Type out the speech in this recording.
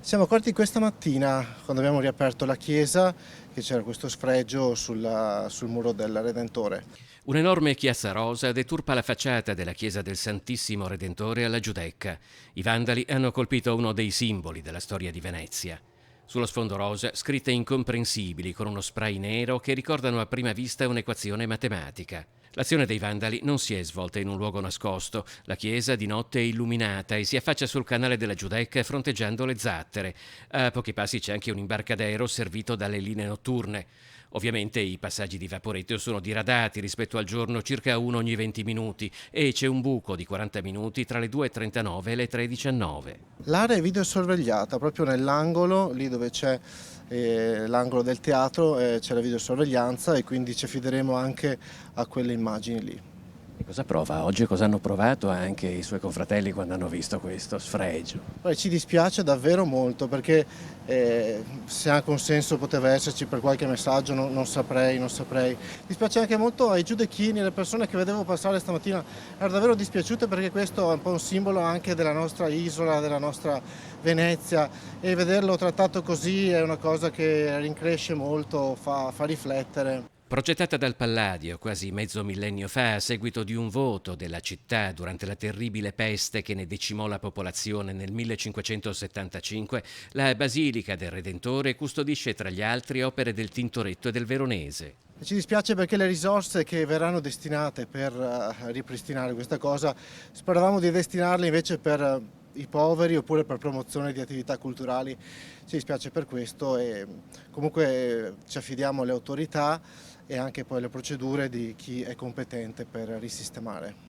Siamo accorti questa mattina, quando abbiamo riaperto la chiesa, che c'era questo sfregio sul muro del Redentore. Un'enorme chiazza rosa deturpa la facciata della chiesa del Santissimo Redentore alla Giudecca. I vandali hanno colpito uno dei simboli della storia di Venezia. Sullo sfondo rosa, scritte incomprensibili con uno spray nero che ricordano a prima vista un'equazione matematica. L'azione dei vandali non si è svolta in un luogo nascosto. La chiesa di notte è illuminata e si affaccia sul canale della Giudecca fronteggiando le zattere. A pochi passi c'è anche un imbarcadero servito dalle linee notturne. Ovviamente i passaggi di Vaporetto sono diradati rispetto al giorno, circa uno ogni 20 minuti, e c'è un buco di 40 minuti tra le 2.39 e le 3.19. L'area è videosorvegliata, proprio nell'angolo, lì dove c'è l'angolo del teatro, c'è la videosorveglianza e quindi ci affideremo anche a quelle immagini lì. E cosa prova oggi? Cosa hanno provato anche i suoi confratelli quando hanno visto questo sfregio? Poi ci dispiace davvero molto perché se anche un senso poteva esserci per qualche messaggio non saprei. Dispiace anche molto ai giudecchini, alle persone che vedevo passare stamattina, ero davvero dispiaciute perché questo è un po' un simbolo anche della nostra isola, della nostra Venezia, e vederlo trattato così è una cosa che rincresce molto, fa riflettere. Progettata dal Palladio quasi mezzo millennio fa a seguito di un voto della città durante la terribile peste che ne decimò la popolazione nel 1575, la Basilica del Redentore custodisce tra gli altri opere del Tintoretto e del Veronese. E ci dispiace perché le risorse che verranno destinate per ripristinare questa cosa, speravamo di destinarle invece per i poveri oppure per promozione di attività culturali. Ci dispiace per questo e comunque ci affidiamo alle autorità e anche poi alle procedure di chi è competente per risistemare.